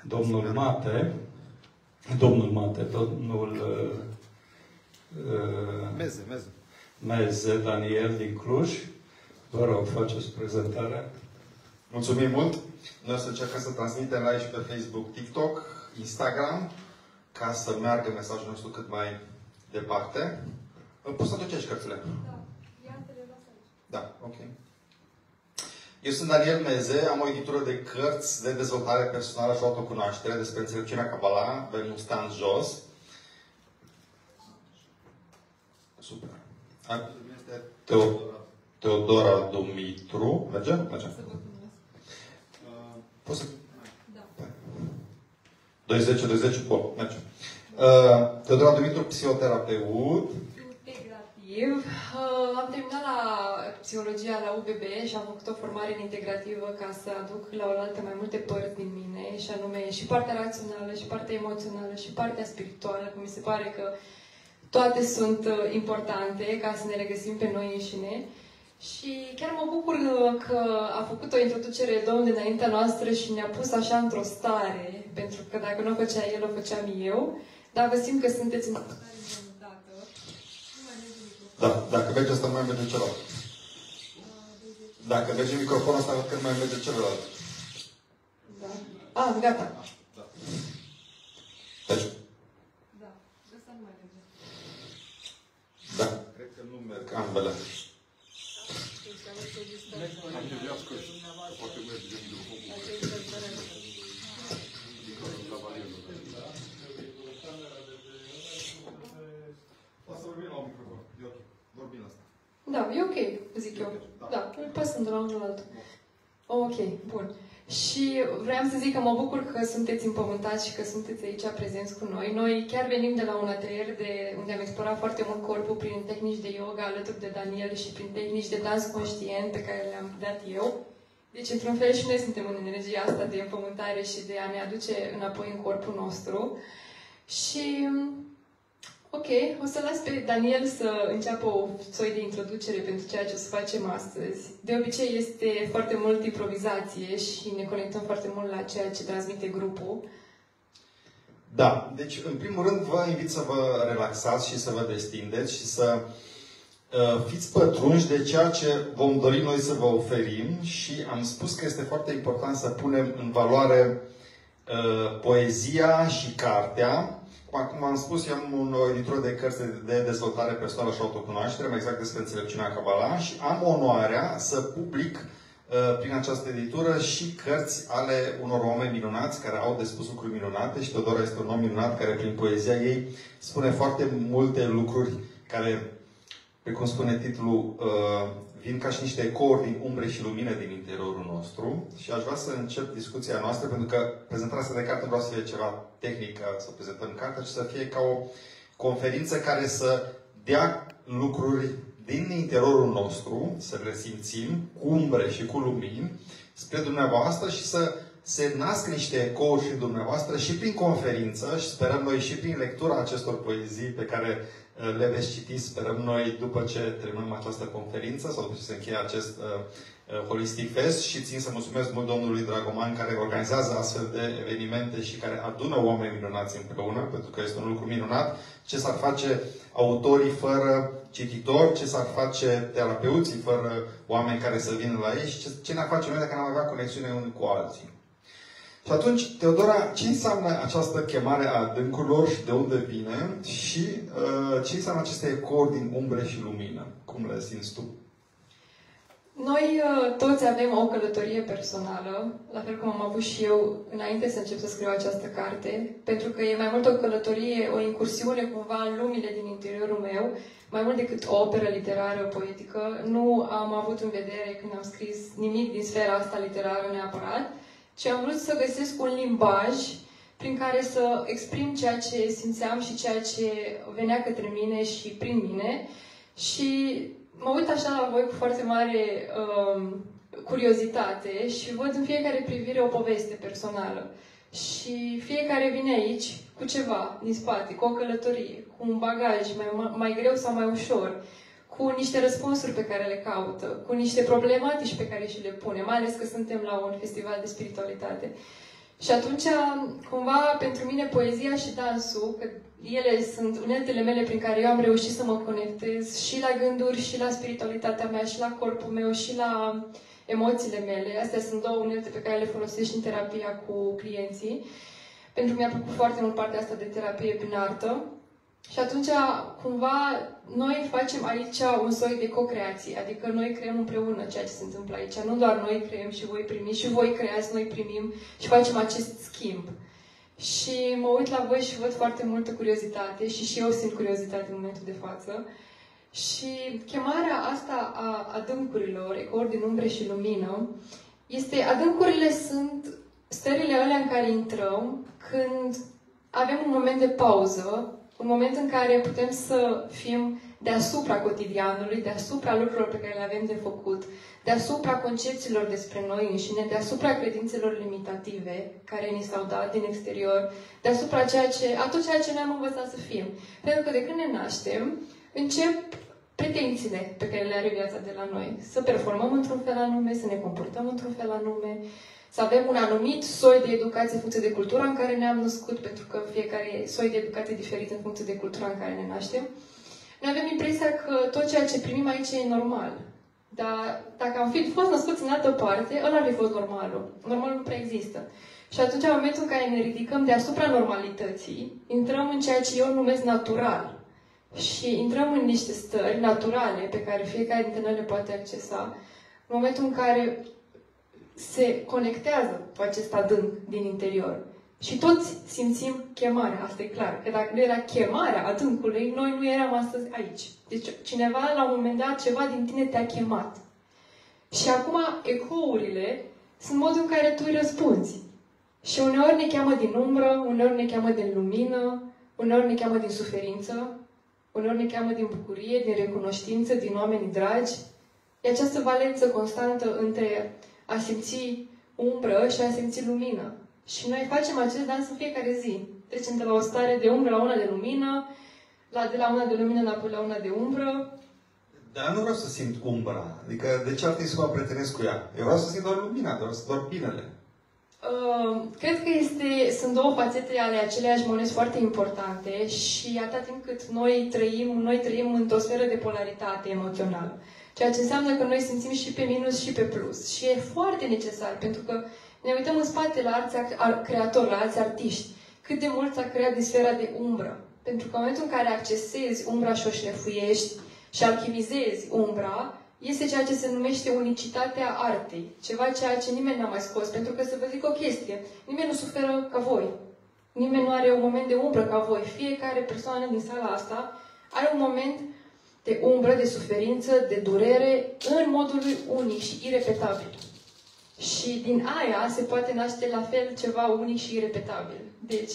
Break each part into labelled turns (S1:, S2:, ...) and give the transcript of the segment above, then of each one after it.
S1: domnul Meze, Daniel din Cluj. Vă rog, faceți prezentarea.
S2: Mulțumim mult! Noi o să încercăm să transmitem live și pe Facebook, TikTok, Instagram, ca să meargă mesajul nostru cât mai departe. Poți să aduci aici cărțile?
S3: Da. Iată-le, lasă aici.
S2: Da, ok. Eu sunt Daniel Meze, am o editură de cărți de dezvoltare personală și autocunoaștere despre înțelepciunea Kabbalah. Avem un stand jos. Super. Este Teodora Dumitru. Merge? Merge. Poți să... Da. 20-20, bun, merge. Teodora Dumitru, psihoterapeut.
S3: Integrativ. Am terminat la psihologia la UBB și am făcut o formare în integrativă ca să aduc la oaltă mai multe părți din mine, și anume și partea rațională, și partea emoțională, și partea spirituală, că mi se pare că toate sunt importante ca să ne regăsim pe noi înșine. Și chiar mă bucur că a făcut o introducere Domnul dinaintea noastră și ne-a pus așa într-o stare, pentru că dacă nu o făcea el, o făceam eu. Dar vă simt că sunteți în stare îndată.
S2: Da, dacă merge asta, nu mai merge celălalt. Dacă merge microfonul ăsta, văd că nu mai merge celălalt.
S3: Da. Ah, gata.
S2: Da. Deci.
S3: Da, ăsta nu mai merge.
S2: Da, cred că nu merg ambele. Poți să vorbim la un microfon. E ok. Vorbim la asta.
S3: Da, e ok, zic eu. Da, îl pasăm de la unul la altul. Ok, bun. Și vreau să zic că mă bucur că sunteți împământați și că sunteți aici prezenți cu noi. Noi chiar venim de la un atelier unde am explorat foarte mult corpul prin tehnici de yoga alături de Daniel și prin tehnici de dans conștient pe care le-am dat eu. Deci, într-un fel, și noi suntem în energia asta de împământare și de a ne aduce înapoi în corpul nostru. Și, ok, o să las pe Daniel să înceapă o soi de introducere pentru ceea ce o să facem astăzi. De obicei este foarte mult improvizație și ne conectăm foarte mult la ceea ce transmite grupul.
S2: Da, deci, în primul rând, vă invit să vă relaxați și să vă destindeți și să fiți pătrunși de ceea ce vom dori noi să vă oferim, și am spus că este foarte important să punem în valoare poezia și cartea. Cum am spus, eu am o editură de cărți de dezvoltare personală și autocunoaștere, mai exact despre înțelepciunea Kabbalah, și am onoarea să public prin această editură și cărți ale unor oameni minunați care au de spus lucruri minunate, și Teodora este un om minunat care prin poezia ei spune foarte multe lucruri care, pe cum spune titlul, vin ca și niște ecouri din umbre și lumină din interiorul nostru. Și aș vrea să încep discuția noastră, pentru că prezentarea asta de carte nu vreau să fie ceva tehnic, să prezentăm cartea, ci să fie ca o conferință care să dea lucruri din interiorul nostru, să le simțim cu umbre și cu lumini, spre dumneavoastră, și să se nasc niște ecouri și în dumneavoastră și prin conferință, și sperăm noi și prin lectura acestor poezii pe care le veți citi, sperăm noi, după ce terminăm această conferință sau după ce se încheie acest Holistic Fest. Și țin să mulțumesc mult domnului Dragoman, care organizează astfel de evenimente și care adună oameni minunați împreună, pentru că este un lucru minunat. Ce s-ar face autorii fără cititori, ce s-ar face terapeuții fără oameni care să vină la ei, și ce ne-ar face noi dacă n-am avea conexiune unii cu alții. Și atunci, Teodora, ce înseamnă această chemare a adâncurilor și de unde vine? Și ce înseamnă aceste ecouri din umbre și lumină? Cum le simți tu?
S3: Noi toți avem o călătorie personală, la fel cum am avut și eu înainte să încep să scriu această carte, pentru că e mai mult o călătorie, o incursiune cumva în lumile din interiorul meu, mai mult decât o operă literară, poetică. Nu am avut în vedere, când am scris, nimic din sfera asta literară neapărat, ci am vrut să găsesc un limbaj prin care să exprim ceea ce simțeam și ceea ce venea către mine și prin mine. Și mă uit așa la voi cu foarte mare curiozitate și văd în fiecare privire o poveste personală. Și fiecare vine aici cu ceva din spate, cu o călătorie, cu un bagaj mai greu sau mai ușor, cu niște răspunsuri pe care le caută, cu niște problematici pe care și le pune, mai ales că suntem la un festival de spiritualitate. Și atunci, cumva, pentru mine, poezia și dansul, că ele sunt uneltele mele prin care eu am reușit să mă conectez și la gânduri, și la spiritualitatea mea, și la corpul meu, și la emoțiile mele. Astea sunt două unelte pe care le folosesc și în terapia cu clienții. Pentru că mi-a plăcut foarte mult partea asta de terapie prin artă. Și atunci, cumva, noi facem aici un soi de co-creație, adică noi creăm împreună ceea ce se întâmplă aici. Nu doar noi creăm și voi primiți, și voi creați, noi primim și facem acest schimb. Și mă uit la voi și văd foarte multă curiozitate și eu simt curiozitate în momentul de față. Și chemarea asta a adâncurilor, ecouri din umbre și lumină, adâncurile sunt stările alea în care intrăm când avem un moment de pauză, un moment în care putem să fim deasupra cotidianului, deasupra lucrurilor pe care le avem de făcut, deasupra concepțiilor despre noi înșine, deasupra credințelor limitative care ni s-au dat din exterior, deasupra a tot ceea ce ne-am învățat să fim. Pentru că de când ne naștem, încep pretențiile pe care le are viața de la noi. Să performăm într-un fel anume, să ne comportăm într-un fel anume, să avem un anumit soi de educație în funcție de cultura în care ne-am născut, pentru că fiecare soi de educație diferit în funcție de cultura în care ne naștem. Noi avem impresia că tot ceea ce primim aici e normal. Dar dacă am fi fost născuți în altă parte, ăla ar fi fost normalul. Normalul nu prea există. Și atunci, în momentul în care ne ridicăm deasupra normalității, intrăm în ceea ce eu numesc natural. Și intrăm în niște stări naturale pe care fiecare dintre noi le poate accesa, în momentul în care se conectează cu acest adânc din interior. Și toți simțim chemarea, asta e clar. Că dacă nu era chemarea adâncului, noi nu eram astăzi aici. Deci cineva, la un moment dat, ceva din tine te-a chemat. Și acum, ecourile sunt modul în care tu îi răspunzi. Și uneori ne cheamă din umbră, uneori ne cheamă din lumină, uneori ne cheamă din suferință, uneori ne cheamă din bucurie, din recunoștință, din oameni dragi. E această valență constantă între a simți umbră și a simți lumină. Și noi facem acest dans în fiecare zi. Trecem de la o stare de umbră la una de lumină, de la una de lumină înapoi la una de umbră.
S2: Dar nu vreau să simt umbra. Adică de ce ar trebui să mă prietenesc cu ea? Eu vreau să simt doar lumina, doar binele.
S3: Cred că sunt două fațete ale aceleiași monezi foarte importante și atâta timp cât noi trăim într-o sferă de polaritate emoțională. Ceea ce înseamnă că noi simțim și pe minus și pe plus. Și e foarte necesar, pentru că ne uităm în spate la alți creatori, la alți artiști. Cât de mult s-a creat din sfera de umbră. Pentru că în momentul în care accesezi umbra și o șlefuiești și alchimizezi umbra, este ceea ce se numește unicitatea artei. Ceea ce nimeni n-a mai scos. Pentru că să vă zic o chestie. Nimeni nu suferă ca voi. Nimeni nu are un moment de umbră ca voi. Fiecare persoană din sala asta are un moment de umbră, de suferință, de durere, în modul lui unic și irepetabil. Și din aia se poate naște la fel ceva unic și irepetabil. Deci,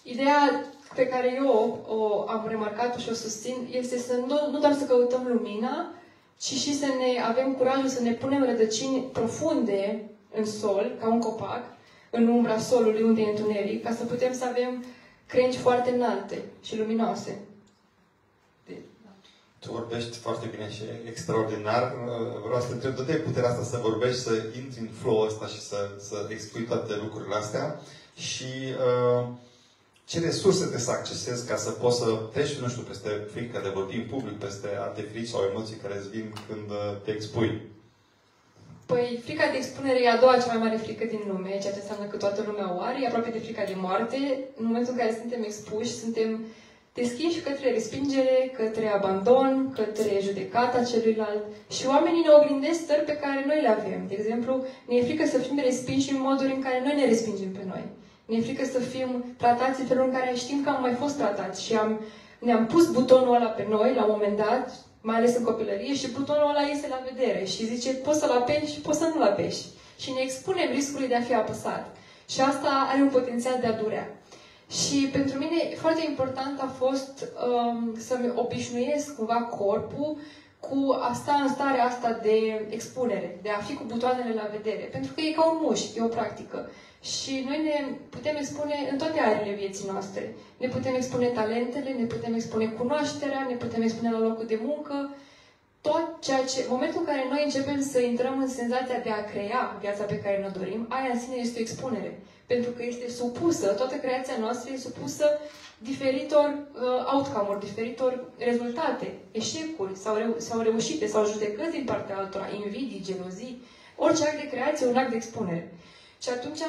S3: ideea pe care eu o am remarcat-o și o susțin este să nu doar să căutăm lumina, ci și să avem curajul să ne punem rădăcini profunde în sol, ca un copac, în umbra solului unde e întuneric, ca să putem să avem crengi foarte înalte și luminoase.
S2: Tu vorbești foarte bine și extraordinar. Vreau să te întreb, dă-te puterea asta să vorbești, să intri în flow-ul ăsta și să expui toate lucrurile astea. Și ce resurse trebuie să accesezi ca să poți să treci, nu știu, peste frica de vorbi în public, peste alte frici sau emoții care îți vin când te expui?
S3: Păi, frica de expunere e a doua cea mai mare frică din lume, ceea ce înseamnă că toată lumea o are, e aproape de frica de moarte. În momentul în care suntem expuși, suntem deschiși către respingere, către abandon, către judecata celuilalt. Și oamenii ne oglindesc stări pe care noi le avem. De exemplu, ne e frică să fim respinși în moduri în care noi ne respingem pe noi. Ne e frică să fim tratați în felul în care știm că am mai fost tratați și ne-am pus butonul ăla pe noi la un moment dat, mai ales în copilărie, și butonul ăla iese la vedere și zice poți să-l apeși și poți să nu-l apeși. Și ne expunem riscului de a fi apăsat. Și asta are un potențial de a durea. Și pentru mine foarte important a fost să-mi obișnuiesc cumva corpul cu a sta în starea asta de expunere, de a fi cu butoanele la vedere. Pentru că e ca un mușchi, e o practică. Și noi ne putem expune în toate arele vieții noastre. Ne putem expune talentele, ne putem expune cunoașterea, ne putem expune la locul de muncă. Tot ceea ce, în momentul în care noi începem să intrăm în senzația de a crea viața pe care ne dorim, aia în sine este o expunere. Pentru că este supusă, toată creația noastră e supusă diferitor outcome-uri, diferitor rezultate, eșecuri sau reușite, sau judecăți din partea altora, invidii, gelozii. Orice act de creație e un act de expunere. Și atunci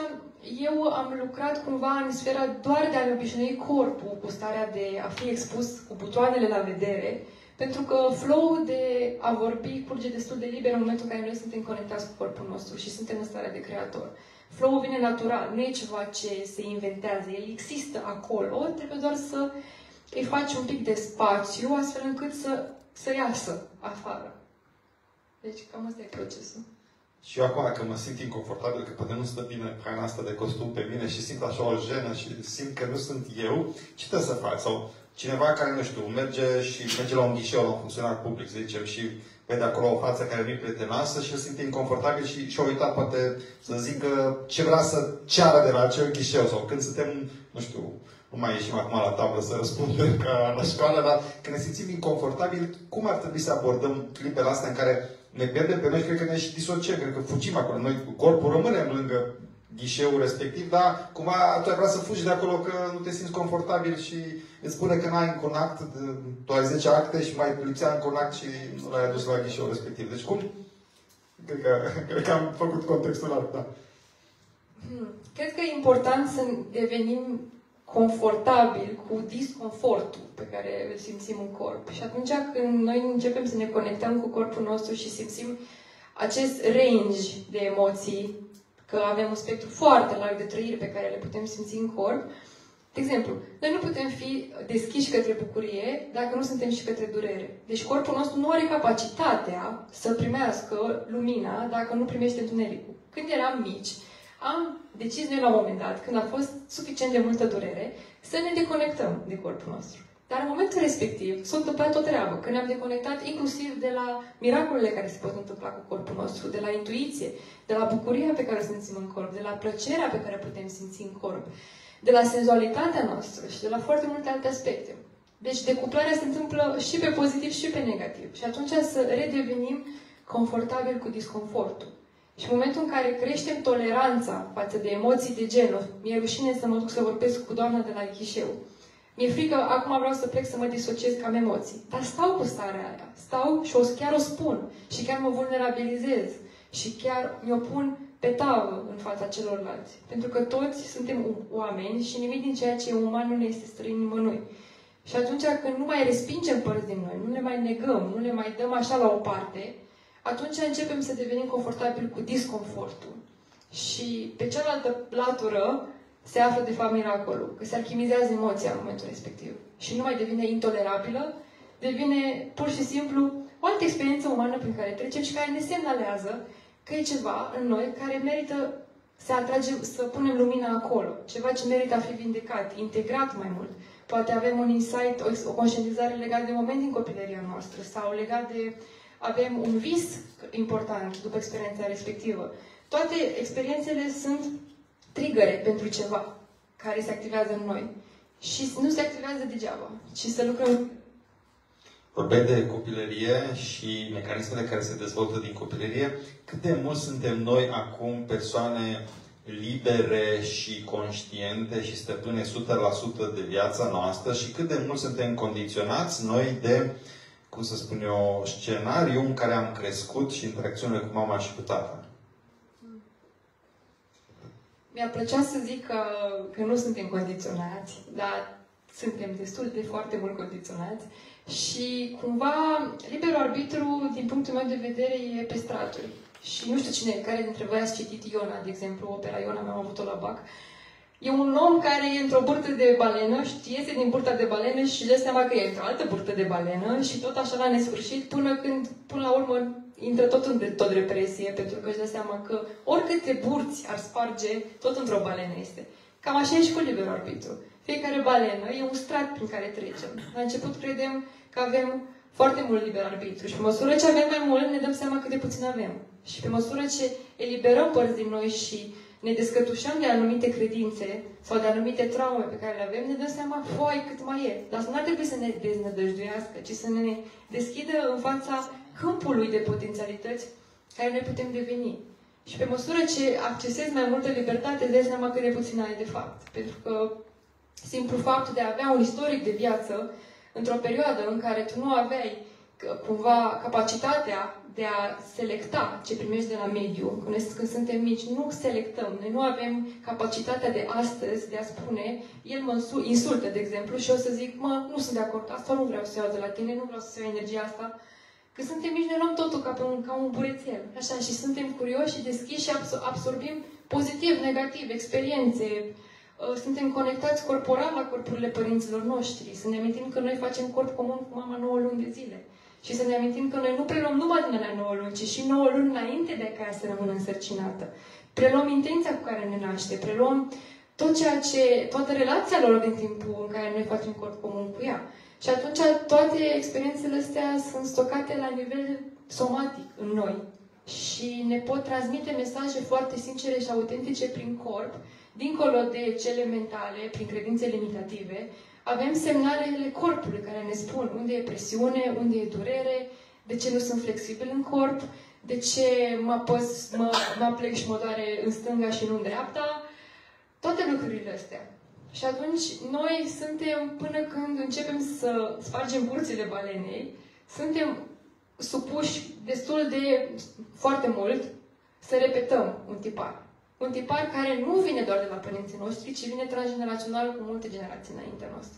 S3: eu am lucrat cumva în sfera doar de a-mi obișnui corpul cu starea de a fi expus cu butoanele la vedere, pentru că flow-ul de a vorbi curge destul de liber în momentul în care noi suntem conectați cu corpul nostru și suntem în starea de creator. Flow-ul vine natural, nu e ceva ce se inventează, el există acolo, trebuie doar să îi faci un pic de spațiu, astfel încât să iasă afară. Deci cam asta e procesul.
S2: Și eu acum, că mă simt inconfortabil, că poate nu stă bine haina asta de costum pe mine și simt așa o jenă și simt că nu sunt eu, ce trebuie să fac? Sau cineva care, nu știu, merge la un ghișeu, la un funcționar public, să zicem, și vede acolo o față care nu e prietenoasă și el simte inconfortabil și-a uitat, poate, să zică ce vrea să ceară de la acel ghișeu. Sau când suntem, nu știu, nu mai ieșim acum la tablă să răspundem ca la școală, dar când ne simțim inconfortabil, cum ar trebui să abordăm clipele astea în care ne pierdem pe noi, cred că ne și disociem, cred că fugim acolo. Noi, corpul rămânem lângă ghișeul respectiv, dar cumva tu ai vrea să fugi de acolo că nu te simți confortabil și îți spune că n-ai încă un act, tu ai 10 acte și mai lipsea încă un act și nu l-ai adus la ghișeul respectiv. Deci cum? Cred că am făcut contextul ăla, da.
S3: Cred că e important să devenim confortabil cu disconfortul pe care îl simțim în corp. Și atunci când noi începem să ne conectăm cu corpul nostru și simțim acest range de emoții, că avem un spectru foarte larg de trăiri pe care le putem simți în corp, de exemplu, noi nu putem fi deschiși către bucurie dacă nu suntem și către durere. Deci corpul nostru nu are capacitatea să primească lumina dacă nu primește întunericul. Când eram mici, am decis noi la un moment dat, când a fost suficient de multă durere, să ne deconectăm de corpul nostru. Dar în momentul respectiv s-a întâmplat o treabă, când ne-am deconectat inclusiv de la miracolele care se pot întâmpla cu corpul nostru, de la intuiție, de la bucuria pe care o simțim în corp, de la plăcerea pe care o putem simți în corp, de la senzualitatea noastră și de la foarte multe alte aspecte. Deci decuplarea se întâmplă și pe pozitiv și pe negativ. Și atunci să redevenim confortabil cu disconfortul. Și în momentul în care creștem toleranța față de emoții de genul, mi-e rușine să mă duc să vorbesc cu doamna de la ghișeu, mi-e frică, acum vreau să plec să mă disociez că am emoții. Dar stau cu starea aia. Stau și chiar o spun. Și chiar mă vulnerabilizez. Și chiar mi-o pun pe tavă în fața celorlalți. Pentru că toți suntem oameni și nimic din ceea ce e uman nu ne este străin nimănui. Și atunci când nu mai respingem părți din noi, nu le mai negăm, nu le mai dăm așa la o parte, atunci începem să devenim confortabili cu disconfortul. Și pe cealaltă latură se află de fapt miracolul, că se alchimizează emoția în momentul respectiv. Și nu mai devine intolerabilă, devine pur și simplu o altă experiență umană prin care trecem și care ne semnalează că e ceva în noi care merită să punem lumina acolo. Ceva ce merită a fi vindecat, integrat mai mult. Poate avem un insight, o conștientizare legat de moment din copilăria noastră sau legat de avem un vis important după experiența respectivă. Toate experiențele sunt trigăre pentru ceva care se activează în noi. Și nu se activează degeaba, ci să lucrăm.
S2: Vorbeai de copilărie și mecanismele care se dezvoltă din copilărie. Cât de mult suntem noi acum persoane libere și conștiente și stăpâne 100% de viața noastră și cât de mult suntem condiționați noi de, cum să spun eu, scenariu în care am crescut și interacțiunile cu mama și cu tata.
S3: Mi-ar plăcea să zic că nu suntem condiționați, dar suntem destul de foarte mult condiționați și cumva liberul arbitru, din punctul meu de vedere, e pe straturi. Și nu știu care dintre voi ați citit Iona, de exemplu, opera Iona, am avut-o la BAC. E un om care e într-o burtă de balenă și iese din burta de balenă și își dă seama că e într-o altă burtă de balenă și tot așa la nesfârșit, până la urmă intră tot în depresie, pentru că își dă seama că oricâte burți ar sparge, tot într-o balenă este. Cam așa e și cu liberul arbitru. Fiecare balenă e un strat prin care trecem. La început credem că avem foarte mult liber arbitru și pe măsură ce avem mai mult, ne dăm seama cât de puțin avem. Și pe măsură ce eliberăm părți din noi și ne descătușăm de anumite credințe sau de anumite traume pe care le avem, ne dăm seama, foi, cât mai e. Dar nu ar trebui să ne deznădăjduiască, ci să ne deschidă în fața câmpului de potențialități care noi putem deveni. Și pe măsură ce accesezi mai multă libertate, îți dai seama cât de puțin ai de fapt. Pentru că simplu fapt de a avea un istoric de viață într-o perioadă în care tu nu aveai cumva capacitatea de a selecta ce primești de la mediu. Când suntem mici, nu selectăm. Noi nu avem capacitatea de astăzi de a spune, el mă insultă, de exemplu, și eu să zic, nu sunt de acord, asta nu vreau să iau de la tine, nu vreau să iau energia asta. Când suntem mici, ne luăm totul ca un burețel. Așa, și suntem curioși și deschiși și absorbim pozitiv, negativ, experiențe. Suntem conectați corporal la corpurile părinților noștri. Să ne amintim că noi facem corp comun cu mama 9 luni de zile. Și să ne amintim că noi nu preluăm numai din alea 9 luni, ci și 9 luni înainte de ca ea să rămână însărcinată. Preluăm intenția cu care ne naște, preluăm toată relația lor din timpul în care noi facem corp comun cu ea. Și atunci toate experiențele astea sunt stocate la nivel somatic în noi. Și ne pot transmite mesaje foarte sincere și autentice prin corp, dincolo de cele mentale, prin credințe limitative. Avem semnalele corpului care ne spun unde e presiune, unde e durere, de ce nu sunt flexibil în corp, de ce mă plec și mă doare în stânga și nu în dreapta. Toate lucrurile astea. Și atunci noi suntem, până când începem să spargem burțile balenei, suntem supuși destul de foarte mult să repetăm un tipar. Un tipar care nu vine doar de la părinții noștri, ci vine transgenerațional cu multe generații înaintea noastră.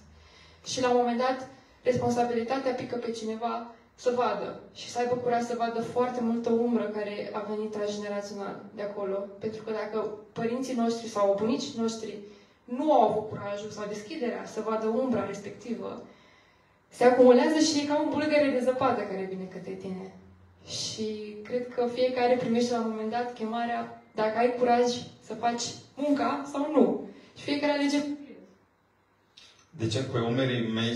S3: Și la un moment dat, responsabilitatea pică pe cineva să vadă și să aibă curaj să vadă foarte multă umbră care a venit transgenerațional de acolo. Pentru că dacă părinții noștri sau bunicii noștri nu au avut curajul sau deschiderea să vadă umbra respectivă, se acumulează și e ca un bulgăre de zăpadă care vine către tine. Și cred că fiecare primește la un moment dat chemarea dacă ai curaj să faci munca sau nu. Și fiecare alege.
S2: Deci pe umerii mei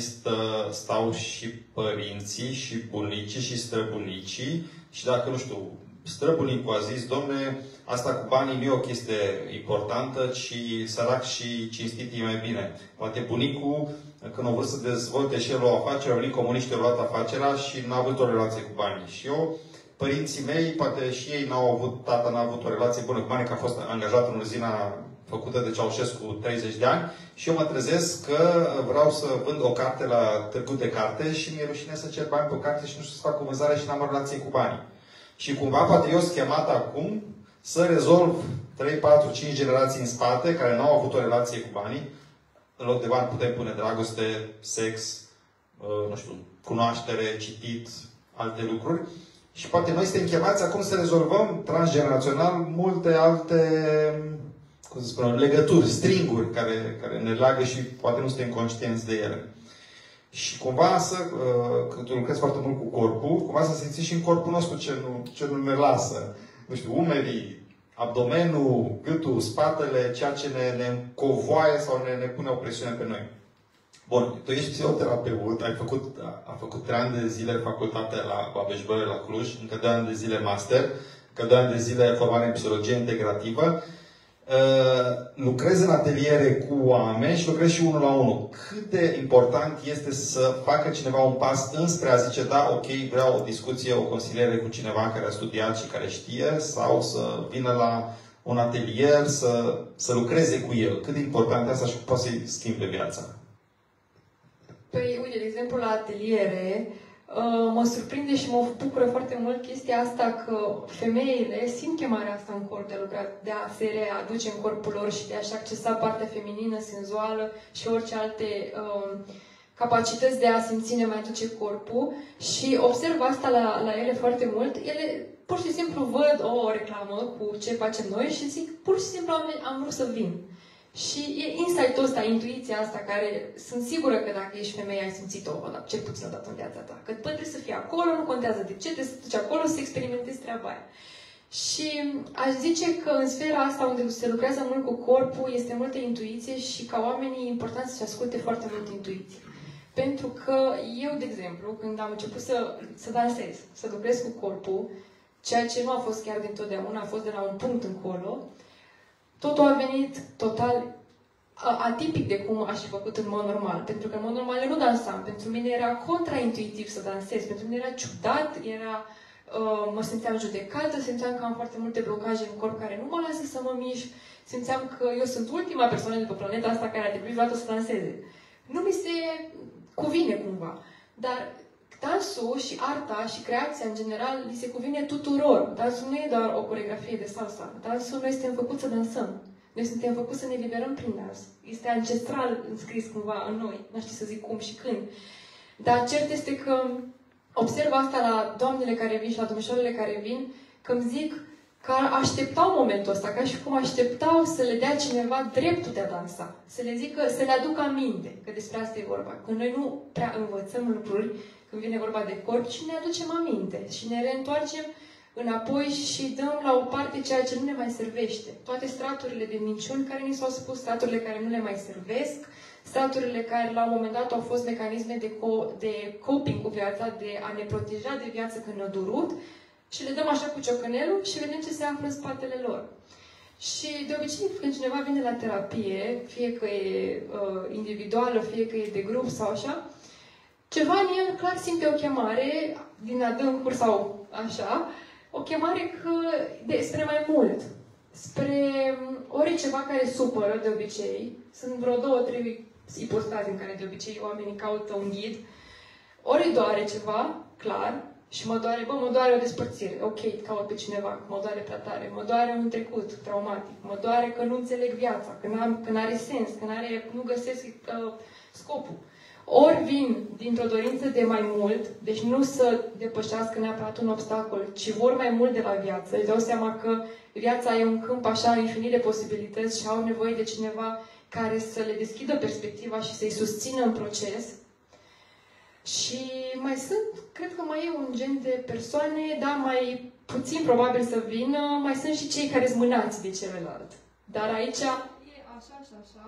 S2: stau și părinții, și bunicii, și străbunicii. Și dacă, nu știu, străbunicul a zis, domne, asta cu banii nu e o chestie importantă, ci sărac și cinstit e mai bine. Poate bunicul, când a vrut să dezvolte și el o afacere, au venit comuniștii, au luat afacerea și n-a avut o relație cu banii. Și eu, părinții mei, poate și ei n-au avut, tata n-a avut o relație bună cu banii, că a fost angajat în uzina făcută de Ceaușescu 30 de ani și eu mă trezesc că vreau să vând o carte la târgu de carte și mi-e rușine să cer bani pe o carte și nu știu să fac o vânzare și n-am o relație cu banii. Și cumva poate eu schemat acum să rezolv 3, 4, 5 generații în spate care n-au avut o relație cu banii. În loc de bani putem pune dragoste, sex, nu știu, cunoaștere, citit, alte lucruri. Și poate noi suntem chemați acum să rezolvăm transgenerațional multe alte, cum să spunem, legături, stringuri care ne leagă și poate nu suntem conștienți de ele. Și cumva când tu lucrezi foarte mult cu corpul, cumva să simți și în corpul nostru ce nu ne lasă. Nu știu, umerii, abdomenul, gâtul, spatele, ceea ce ne covoaie sau ne pune o presiune pe noi. Bun, tu ești psihoterapeut, ai făcut 3 ani de zile facultate la Babeș-Bolyai, la Cluj, încă 2 ani de zile master, încă 2 ani de zile formare în psihologie integrativă. Lucrezi în ateliere cu oameni și lucrezi și 1 la 1. Cât de important este să facă cineva un pas înspre a zice, da, ok, vreau o discuție, o consiliere cu cineva care a studiat și care știe, sau să vină la un atelier, să lucreze cu el. Cât de important e asta și cum poate să-i schimbe viața?
S3: Păi, uite, de exemplu, la ateliere, mă surprinde și mă bucură foarte mult chestia asta că femeile simt chemarea asta în corp de a se readuce în corpul lor și de a-și accesa partea feminină, senzuală și orice alte capacități de a simți ne mai duce corpul. Și observ asta la ele foarte mult. Ele pur și simplu văd o reclamă cu ce facem noi și zic, pur și simplu am vrut să vin. Și e insight-ul ăsta, intuiția asta, care sunt sigură că dacă ești femeie ai simțit-o, cel puțin o dată în viața ta. Că trebuie să fii acolo, nu contează de ce, trebuie să duci acolo să experimentezi treaba aia. Și aș zice că în sfera asta unde se lucrează mult cu corpul, este multă intuiție și ca oamenii e important să-și asculte foarte mult intuiție. Pentru că eu, de exemplu, când am început să dansez, să lucrez cu corpul, ceea ce nu a fost chiar dintotdeauna, a fost de la un punct încolo, totul a venit total atipic de cum aș fi făcut în mod normal. Pentru că în mod normal eu nu dansam. Pentru mine era contraintuitiv să dansez. Pentru mine era ciudat, era mă simțeam judecată, simțeam că am foarte multe blocaje în corp care nu mă lasă să mă mișc, simțeam că eu sunt ultima persoană de pe planeta asta care a trebuit vreodată să danseze. Nu mi se cuvine cumva, dar dansul și arta și creația în general li se cuvine tuturor. Dansul nu e doar o coreografie de salsa. Dansul noi suntem făcuți să dansăm. Noi suntem făcuți să ne liberăm prin dans. Este ancestral înscris cumva în noi. Nu știu să zic cum și când. Dar cert este că observ asta la doamnele care vin și la domnișoarele care vin, că îmi zic că așteptau momentul ăsta, ca și cum așteptau să le dea cineva dreptul de a dansa. Să le zică, să le aducă aminte, că despre asta e vorba. Când noi nu prea învățăm lucruri, când vine vorba de corp, și ne aducem aminte și ne reîntoarcem înapoi și dăm la o parte ceea ce nu ne mai servește. Toate straturile de minciuni care ni s-au spus, straturile care nu le mai servesc, straturile care la un moment dat au fost mecanisme de coping cu viața, de a ne proteja de viață când ne-a durut, și le dăm așa cu ciocănelul și vedem ce se află în spatele lor. Și de obicei, când cineva vine la terapie, fie că e individuală, fie că e de grup sau așa, ceva în el clar simte o chemare din adâncuri sau așa, o chemare spre mai mult. Spre ori ceva care supără de obicei, sunt vreo 2-3 ipostaze în care de obicei oamenii caută un ghid, ori doare ceva, clar, și mă doare o despărțire. Ok, caut pe cineva, mă doare prea tare, mă doare un trecut traumatic, mă doare că nu înțeleg viața, că n-are sens, că nu găsesc scopul. Ori vin dintr-o dorință de mai mult, deci nu să depășească neapărat un obstacol, ci vor mai mult de la viață. Își dau seama că viața e un câmp așa infinit de posibilități și au nevoie de cineva care să le deschidă perspectiva și să-i susțină în proces. Și mai sunt, cred că mai e un gen de persoane, dar mai puțin probabil să vină, mai sunt și cei care sunt mânați de celălalt. Dar aici e așa și așa,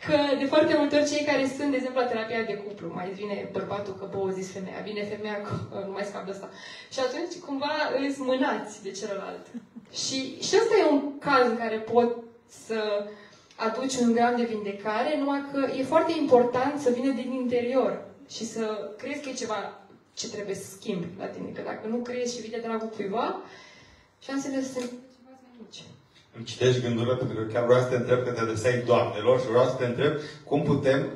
S3: că de foarte multe ori cei care sunt, de exemplu, la terapia de cuplu, mai vine bărbatul că o zis femeia, vine femeia că nu mai scap de asta. Și atunci cumva îți mânați de celălalt. Și ăsta e un caz în care pot să aduci un gram de vindecare, numai că e foarte important să vină din interior și să crezi că e ceva ce trebuie să schimbi la tine. Că dacă nu crezi și vii de dragul cuiva, șansele sunt ceva mai mici.
S2: Îmi citești gândurile pentru că chiar vreau să te întreb, că te adresai doamnelor și vreau să te întreb cum putem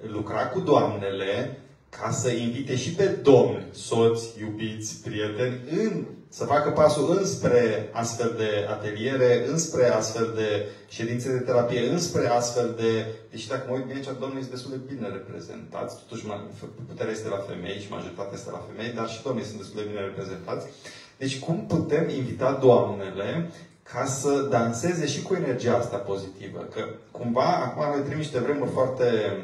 S2: lucra cu doamnele ca să invite și pe domni, soți, iubiți, prieteni, să facă pasul înspre astfel de ateliere, înspre astfel de ședințe de terapie, înspre astfel de... Deci dacă mă uit bine aici, domnii sunt destul de bine reprezentați. Totuși, puterea este la femei și majoritatea este la femei, dar și domnii sunt destul de bine reprezentați. Deci cum putem invita doamnele ca să danseze și cu energia asta pozitivă? Că cumva, acum noi trăim niște vremuri foarte...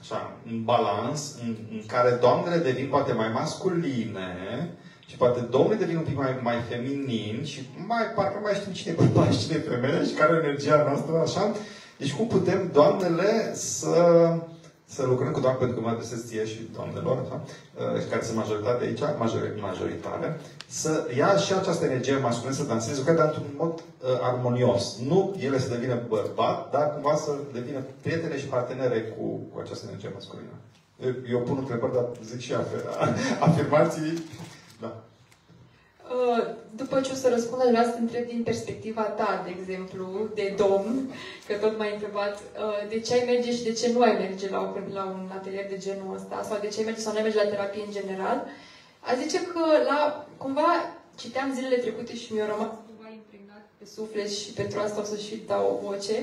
S2: așa, un balans în care doamnele devin poate mai masculine și poate domnii devin un pic mai feminini și parcă mai știm cine e bărbat și cine e femeie și care e energia noastră, așa. Deci cum putem doamnele să lucrăm cu doamne, pentru că mă adresez ție și doamnelor, așa, care sunt majoritate aici, majoritare, să ia și această energie masculină să danseze, dar într-un mod armonios. Nu ele să devină bărbat, dar cumva să devină prietene și partenere cu această energie masculină. Eu pun întrebări, dar zic și afirmații. Da.
S3: După ce o să răspund, aș vrea să te întreb din perspectiva ta, de exemplu, de domn, că tot m-ai întrebat, de ce ai merge și de ce nu ai merge la un atelier de genul ăsta, sau de ce ai merge sau nu ai merge la terapie în general. A zice că cumva citeam zilele trecute și mi-a rămas cumva impregnat pe suflet și pentru asta o să și dau o voce.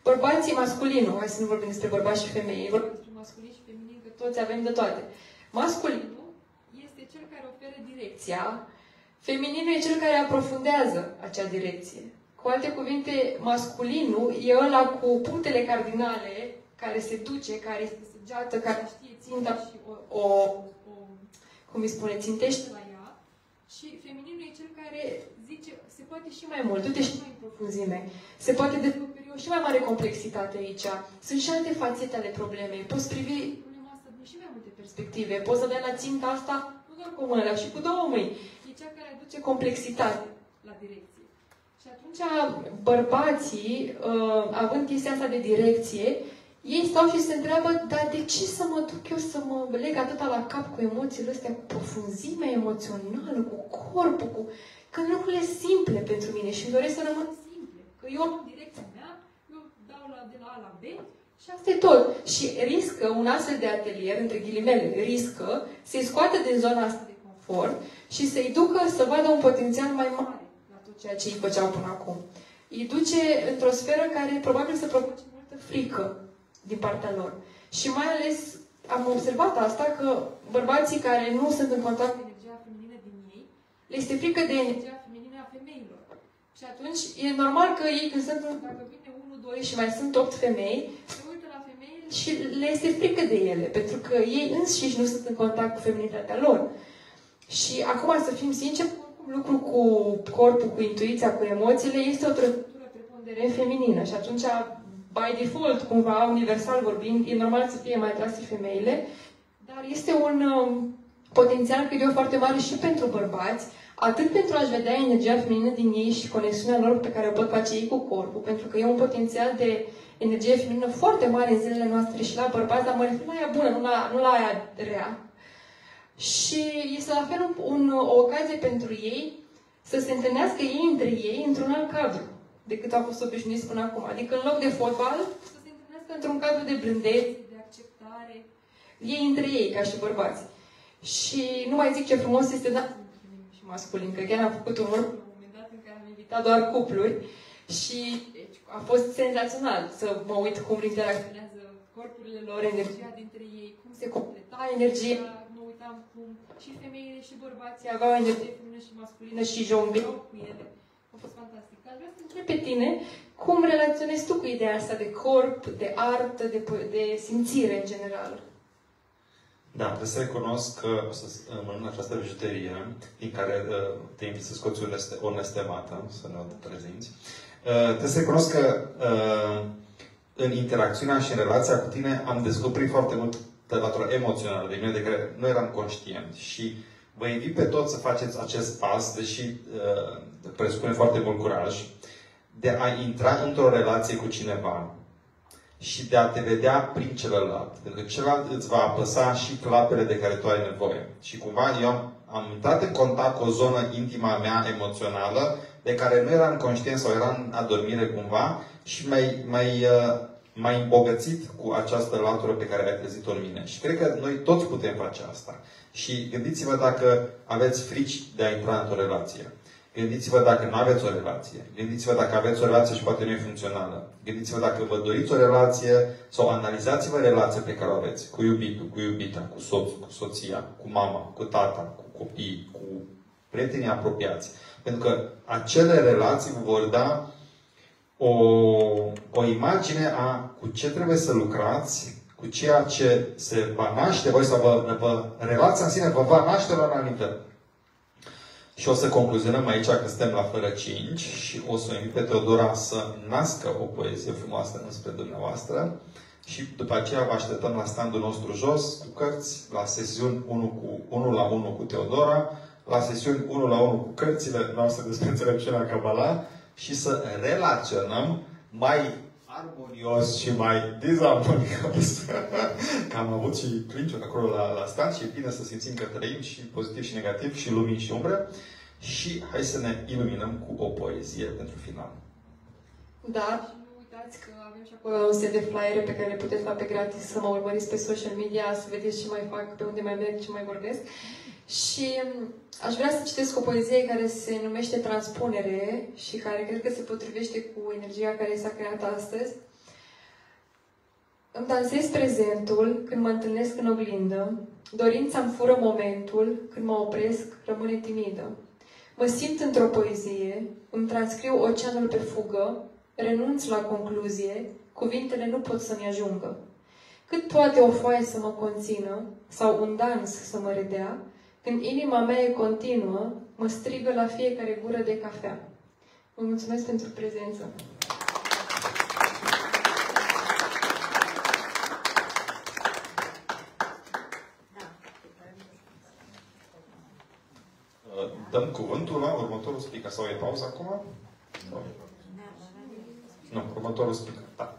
S3: Bărbații masculinul, hai să nu vorbim despre bărbați și femei, vorbim despre masculin și feminin, că toți avem de toate. Masculinul este cel care oferă direcția, femininul e cel care aprofundează acea direcție. Cu alte cuvinte, masculinul e ăla cu punctele cardinale care se duce, care este săgeată, care știe ținta și cum îi spune, țintește la ea. Și femininul e cel care zice, se poate și mai mult, du-te și mai în profunzime. Se poate descoperi o și mai mare complexitate aici. Sunt și alte fațete ale problemei. Poți privi problema asta din și mai multe perspective. Poți să dai la ținta asta nu doar cu o mână, dar și cu două mâini. E cea care aduce complexitate la direcție. Și atunci bărbații, având chestia asta de direcție, ei stau și se întreabă, dar de ce să mă duc eu să mă leg atâta la cap cu emoțiile astea, cu profunzimea emoțională, cu corpul, cu... Că lucrurile simple pentru mine și îmi doresc să rămân simple. Că eu am direcția mea, eu dau de la A la B și asta e tot. Și riscă un astfel de atelier, între ghilimele, riscă să-i scoată din zona asta de confort și să-i ducă să vadă un potențial mai mare la tot ceea ce îi făceau până acum. Îi duce într-o sferă care probabil să provoace multă frică din partea lor. Și mai ales am observat asta, că bărbații care nu sunt în contact cu energia feminină din ei, le este frică de energia feminină a femeilor. Și atunci e normal că ei când sunt, dacă vine 1, 2 și mai sunt 8 femei, se uită la femei și le este frică de ele, pentru că ei înșiși nu sunt în contact cu feminitatea lor. Și acum, să fim sinceri, lucru cu corpul, cu intuiția, cu emoțiile, este o trăsătură preponderent feminină. Și atunci, by default, cumva, universal vorbind, e normal să fie mai atrase femeile, dar este un potențial, cred eu, foarte mare și pentru bărbați, atât pentru a-și vedea energia feminină din ei și conexiunea lor pe care o pot face ei cu corpul, pentru că e un potențial de energie feminină foarte mare în zilele noastre și la bărbați, dar mă refer la aia bună, nu la aia rea. Și este la fel o ocazie pentru ei să se întâlnească ei între ei într-un alt cadru decât au fost obișnuiți până acum. Adică în loc de fotbal, să se întâlnească într-un cadru de blândețe, de acceptare, ei între ei, ca și bărbați. Și nu mai zic ce frumos este dansul și masculin, că chiar am făcut un work la un moment dat în care am invitat doar cupluri și deci, a fost senzațional să mă uit cum interacționează corpurile lor, energia dintre ei, cum se completa energia. Mă uitam cum și femeile și bărbații aveau energie feminină și masculină și jonglau cu ele. A fost fantastic. Aș vrea să întreb pe tine cum relaționezi tu cu ideea asta de corp, de artă, de simțire în general.
S2: Da, trebuie să recunosc că o să mănânc această bijuterie din care te invit să scoți o nestemată, să ne o prezinți. Trebuie să recunosc că în interacțiunea și în relația cu tine am descoperit foarte mult de latura emoțională de mine, de care nu eram conștient. Și vă invit pe toți să faceți acest pas, deși presupune foarte mult curaj, de a intra într-o relație cu cineva și de a te vedea prin celălalt. Pentru că celălalt îți va apăsa și clapele de care tu ai nevoie. Și cumva eu am intrat în contact cu o zonă intimă a mea emoțională de care nu eram conștient sau eram în adormire cumva și m-ai îmbogățit cu această latură pe care ai trezit-o în mine. Și cred că noi toți putem face asta. Și gândiți-vă dacă aveți frici de a intra într-o relație. Gândiți-vă dacă nu aveți o relație. Gândiți-vă dacă aveți o relație și poate nu e funcțională. Gândiți-vă dacă vă doriți o relație sau analizați-vă relația pe care o aveți. Cu iubitul, cu iubita, cu soțul, cu soția, cu mama, cu tata, cu copiii, cu prietenii apropiați. Pentru că acele relații vă vor da o imagine a cu ce trebuie să lucrați, cu ceea ce se va naște voi sau relația în sine vă va naște la un nivel. Și o să concluzionăm aici că suntem la fără 5 și o să o invit pe Teodora să nască o poezie frumoasă înspre dumneavoastră și după aceea vă așteptăm la standul nostru jos cu cărți, la sesiuni 1 la 1 cu Teodora, la sesiuni 1 la 1 cu cărțile noastre despre înțelepciunea Kabbalah și să relaționăm mai armonios și mai dezarmonios. Că am avut și clinciuri acolo la stand și e bine să simțim că trăim și pozitiv și negativ și lumini și umbre. Și hai să ne iluminăm cu o poezie pentru final.
S3: Da, și nu uitați că avem și acolo un set de flyere pe care le puteți lua pe gratis, să mă urmăriți pe social media, să vedeți ce mai fac, pe unde mai merg, ce mai vorbesc. Și aș vrea să citesc o poezie care se numește Transpunere și care cred că se potrivește cu energia care s-a creat astăzi. Îmi dansez prezentul când mă întâlnesc în oglindă, dorința-mi fură momentul, când mă opresc, rămâne timidă. Mă simt într-o poezie, îmi transcriu oceanul pe fugă, renunț la concluzie, cuvintele nu pot să-mi ajungă. Cât poate o foaie să mă conțină, sau un dans să mă redea, când inima mea e continuă, mă strigă la fiecare gură de cafea. Vă mulțumesc pentru prezență.
S2: Dăm cuvântul la următorul speaker. Sau e pauză acum? Nu, următorul speaker. Da.